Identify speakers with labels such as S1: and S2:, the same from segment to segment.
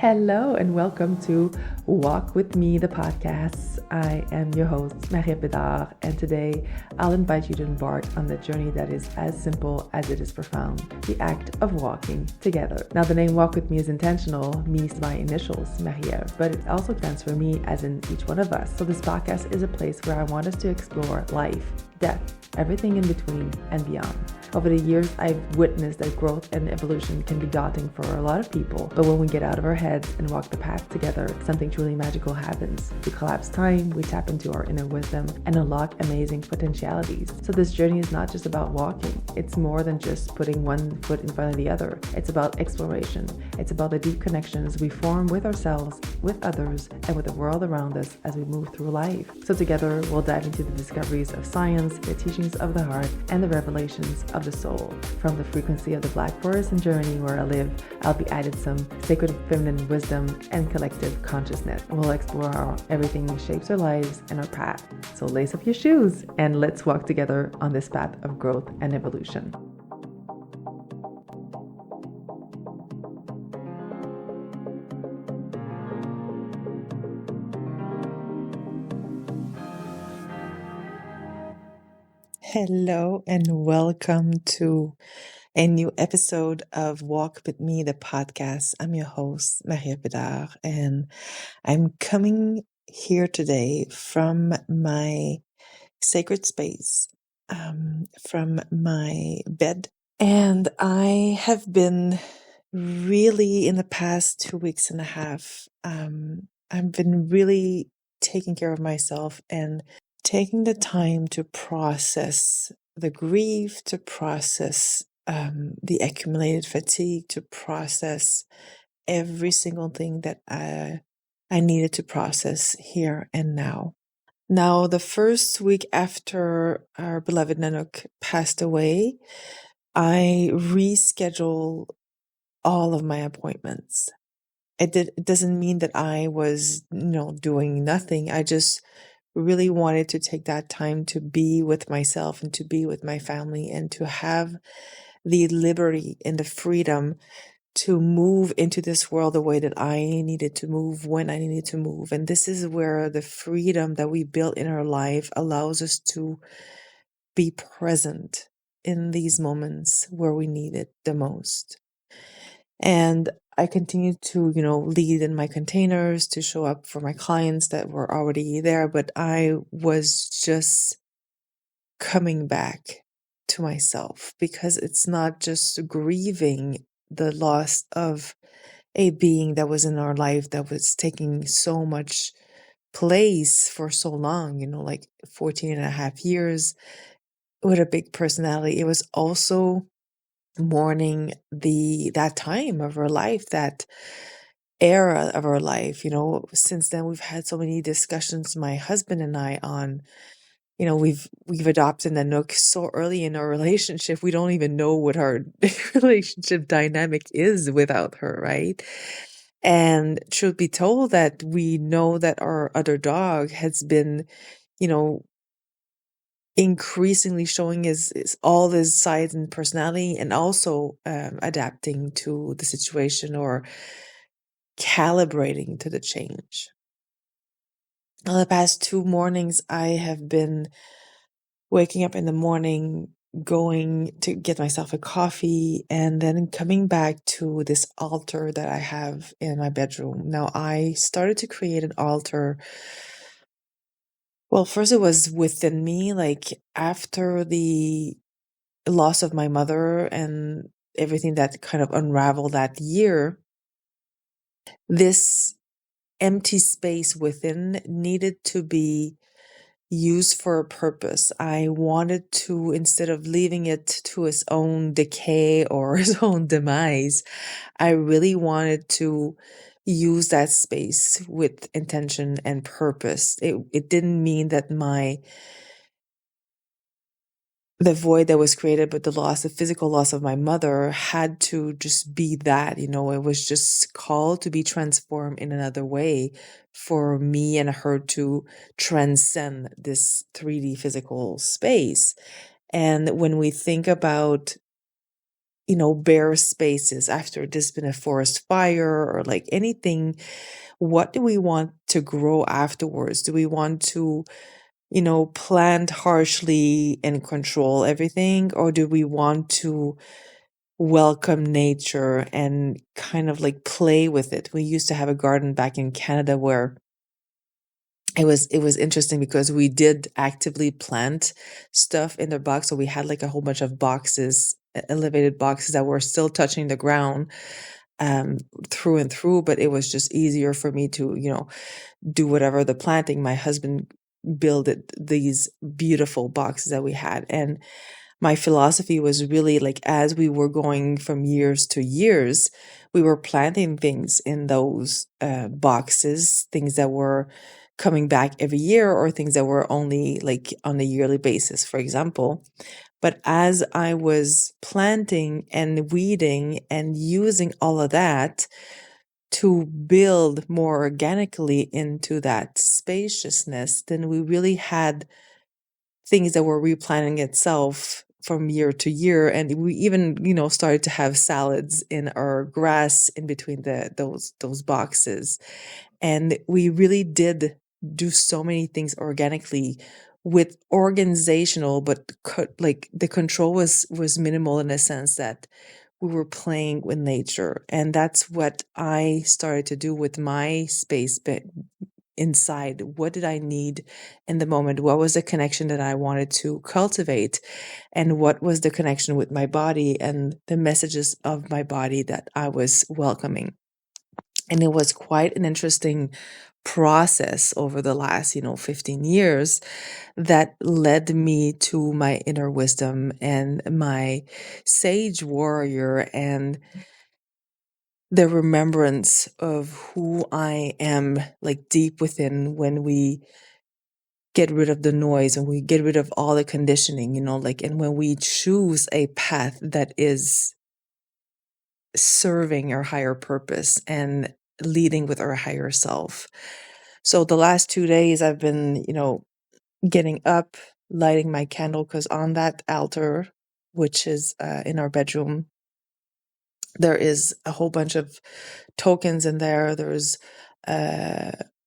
S1: Hello and welcome to Walk With Me, the podcast. I am your host, Marie-Eve Bédard, and today I'll invite you to embark on the journey that is as simple as it is profound, the act of walking together. Now, the name Walk With Me is intentional, means my initials, Marie-Eve, but it also stands for me as in each one of us. So this podcast is a place where I want us to explore life, death, everything in between and beyond. Over the years, I've witnessed that growth and evolution can be daunting for a lot of people. But when we get out of our heads and walk the path together, something truly magical happens. We collapse time, we tap into our inner wisdom, and unlock amazing potentialities. So this journey is not just about walking. It's more than just putting one foot in front of the other. It's about exploration. It's about the deep connections we form with ourselves, with others, and with the world around us as we move through life. So together, we'll dive into the discoveries of science, the teachings of the heart, and the revelations of the soul. From the frequency of the Black Forest and journey where I live, I'll be added some sacred feminine wisdom and collective consciousness. We'll explore how everything shapes our lives and our path. So lace up your shoes and let's walk together on this path of growth and evolution. Hello and welcome to a new episode of Walk With Me, the podcast. I'm your host, Marie-Eve Bédard, and I'm coming here today from my sacred space, from my bed. And I have been really, in the past 2 weeks and a half, I've been really taking care of myself and taking the time to process the grief, to process the accumulated fatigue, to process every single thing that I needed to process here and now. Now, the first week after our beloved Nanook passed away, I rescheduled all of my appointments. It doesn't mean that I was, doing nothing. I just really wanted to take that time to be with myself and to be with my family and to have the liberty and the freedom to move into this world the way that I needed to move when I needed to move. And this is where the freedom that we built in our life allows us to be present in these moments where we need it the most. And I continued to, lead in my containers, to show up for my clients that were already there, but I was just coming back to myself, because it's not just grieving the loss of a being that was in our life that was taking so much place for so long, like 14 and a half years with a big personality. It was also mourning that time of our life, that era of our life. Since then we've had so many discussions, my husband and I, on we've adopted Nanook so early in our relationship, we don't even know what our relationship dynamic is without her, right? And truth be told, that we know that our other dog has been, increasingly showing his all his sides and personality, and also adapting to the situation or calibrating to the change. The past 2 mornings, I have been waking up in the morning, going to get myself a coffee, and then coming back to this altar that I have in my bedroom. Now, I started to create an altar. Well, first it was within me, like after the loss of my mother and everything that kind of unraveled that year, this empty space within needed to be used for a purpose. I wanted to, instead of leaving it to its own decay or its own demise, I really wanted to use that space with intention and purpose. It didn't mean that the void that was created, but the physical loss of my mother had to just be that, it was just called to be transformed in another way for me and her to transcend this 3D physical space. And when we think about bare spaces after there's been a forest fire or like anything. What do we want to grow afterwards? Do we want to, plant harshly and control everything? Or do we want to welcome nature and kind of like play with it? We used to have a garden back in Canada where it was interesting because we did actively plant stuff in the box. So we had like a whole bunch of boxes, elevated boxes that were still touching the ground um through and through, but it was just easier for me to, do whatever the planting. My husband builded these beautiful boxes that we had. And my philosophy was really like, as we were going from years to years, we were planting things in those boxes, things that were coming back every year or things that were only like on a yearly basis, for example. But as I was planting and weeding and using all of that to build more organically into that spaciousness, then we really had things that were replanting itself from year to year. And we even, started to have salads in our grass in between those boxes. And we really did do so many things organically with organizational, but like the control was minimal in a sense that we were playing with nature. And that's what I started to do with my space inside. What did I need in the moment? What was the connection that I wanted to cultivate? And what was the connection with my body and the messages of my body that I was welcoming? And it was quite an interesting process over the last, 15 years that led me to my inner wisdom and my sage warrior and the remembrance of who I am, like deep within, when we get rid of the noise and we get rid of all the conditioning, like, and when we choose a path that is serving our higher purpose and leading with our higher self. So the last 2 days I've been, getting up, lighting my candle, because on that altar, which is in our bedroom, there is a whole bunch of tokens in there. There's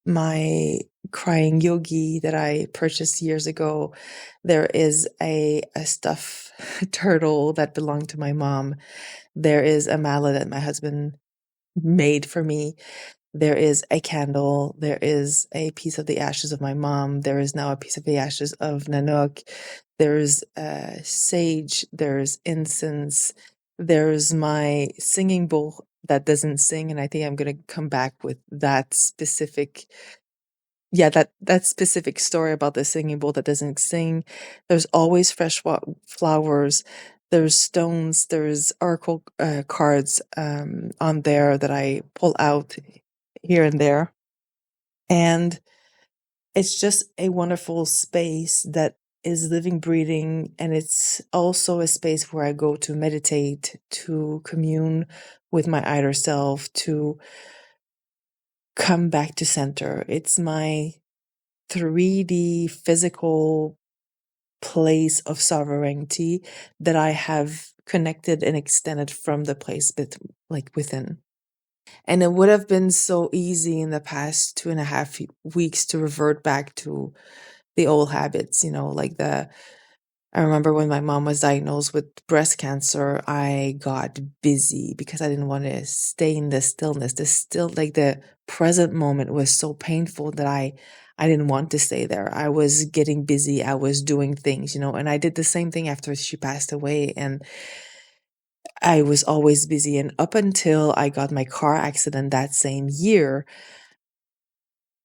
S1: my crying yogi that I purchased years ago. There is a stuffed turtle that belonged to my mom. There is a mala that my husband made for me. There is a candle. There is a piece of the ashes of my mom. There is now a piece of the ashes of Nanook. There's sage. There's incense. There's my singing bowl that doesn't sing. And I think I'm going to come back with that specific, that specific story about the singing bowl that doesn't sing. There's always fresh flowers. There's stones. There's oracle cards on there that I pull out here and there. And it's just a wonderful space that is living, breathing. And it's also a space where I go to meditate, to commune with my higher self, to come back to center. It's my 3D physical place of sovereignty that I have connected and extended from the place like within. And it would have been so easy in the past 2.5 weeks to revert back to the old habits, I remember when my mom was diagnosed with breast cancer, I got busy because I didn't want to stay in the stillness. The present moment was so painful that I didn't want to stay there. I was getting busy. I was doing things, and I did the same thing after she passed away. And I was always busy. And up until I got my car accident that same year,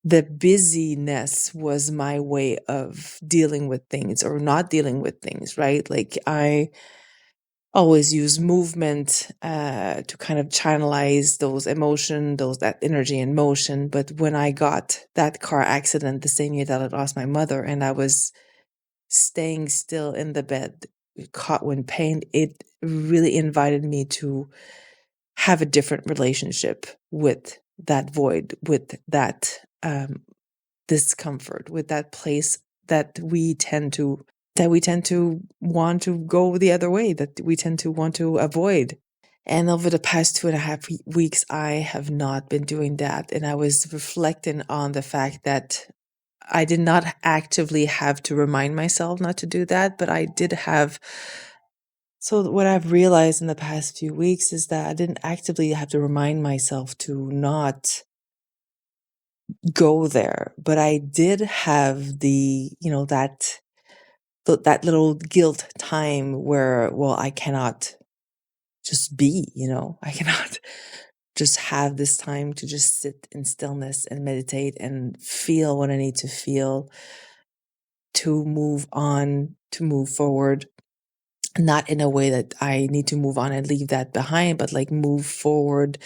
S1: the busyness was my way of dealing with things or not dealing with things, right? Like I always use movement to kind of channelize those that energy in motion. But when I got that car accident the same year that I lost my mother, and I was staying still in the bed, caught in pain, it really invited me to have a different relationship with that void, with that discomfort, with that place that we tend to that we tend to want to go the other way, that we tend to want to avoid. And over the past 2.5 weeks, I have not been doing that. And I was reflecting on the fact that I did not actively have to remind myself not to do that, but I did have. So what I've realized in the past few weeks is that I didn't actively have to remind myself to not go there, but I did have that little guilt time where, well, I cannot just be, I cannot just have this time to just sit in stillness and meditate and feel what I need to feel, to move on, to move forward. Not in a way that I need to move on and leave that behind, but like move forward,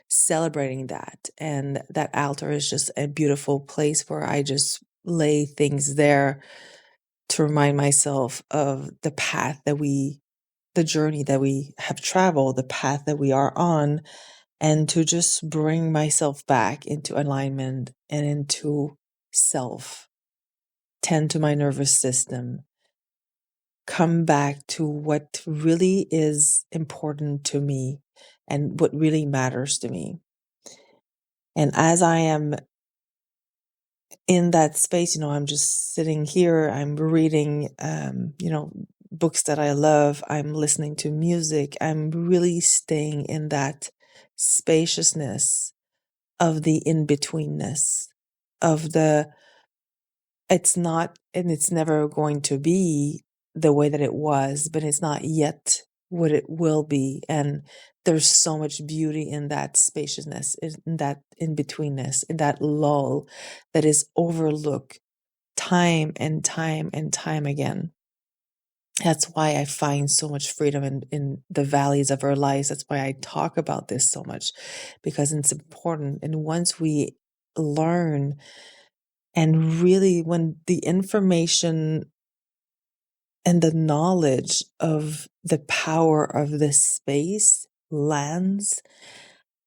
S1: celebrating that. And that altar is just a beautiful place where I just lay things there to remind myself of the path the journey that we have traveled, the path that we are on, and to just bring myself back into alignment and into self, tend to my nervous system, come back to what really is important to me and what really matters to me. And as I am in that space, I'm just sitting here, I'm reading, books that I love, I'm listening to music, I'm really staying in that spaciousness of the in-betweenness, of it's not, and it's never going to be the way that it was, but it's not yet what it will be. And there's so much beauty in that spaciousness, in that in-betweenness, in that lull that is overlooked time and time and time again. That's why I find so much freedom in the valleys of our lives. That's why I talk about this so much, because it's important. And once we learn, and really when the information and the knowledge of the power of this space lands,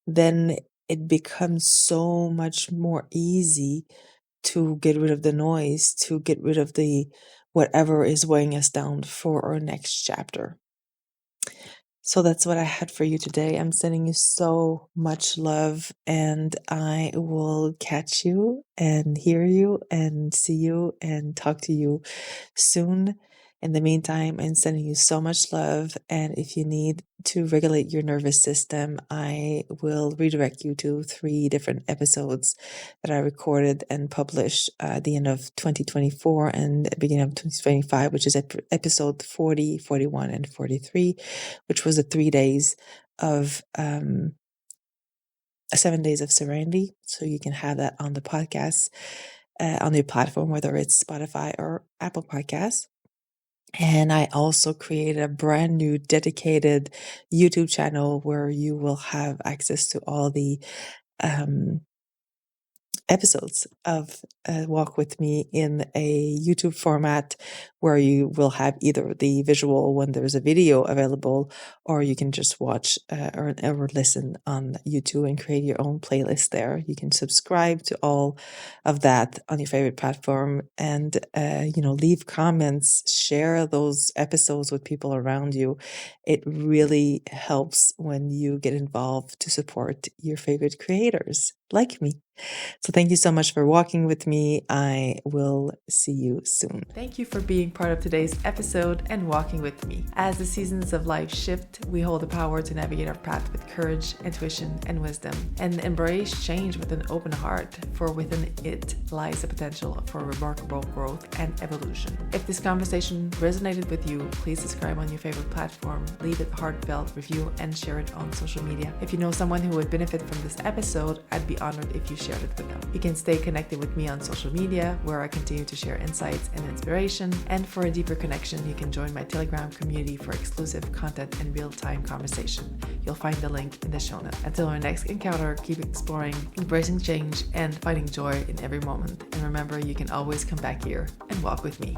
S1: then it becomes so much more easy to get rid of the noise, to get rid of the whatever is weighing us down for our next chapter. So that's what I had for you today. I'm sending you so much love, and I will catch you and hear you and see you and talk to you soon. In the meantime, I'm sending you so much love. And if you need to regulate your nervous system, I will redirect you to 3 different episodes that I recorded and published at the end of 2024 and the beginning of 2025, which is episode 40, 41, and 43, which was the 3 days of 7 days of serenity. So you can have that on the podcast, on your platform, whether it's Spotify or Apple Podcasts. And I also created a brand new dedicated YouTube channel where you will have access to all the episodes of Walk With Me in a YouTube format, where you will have either the visual when there's a video available, or you can just watch or listen on YouTube and create your own playlist there. You can subscribe to all of that on your favorite platform, and leave comments, share those episodes with people around you. It really helps when you get involved to support your favorite creators like me. So thank you so much for walking with me. I will see you soon. Thank you for being part of today's episode and walking with me. As the seasons of life shift, we hold the power to navigate our path with courage, intuition, and wisdom, and embrace change with an open heart, for within it lies the potential for remarkable growth and evolution. If this conversation resonated with you, please subscribe on your favorite platform, leave a heartfelt review, and share it on social media. If you know someone who would benefit from this episode, I'd be honored if you shared it with them. You can stay connected with me on social media, where I continue to share insights and inspiration. And for a deeper connection, you can join my Telegram community for exclusive content and real-time conversation. You'll find the link in the show notes. Until our next encounter, keep exploring, embracing change, and finding joy in every moment. And remember, you can always come back here and walk with me.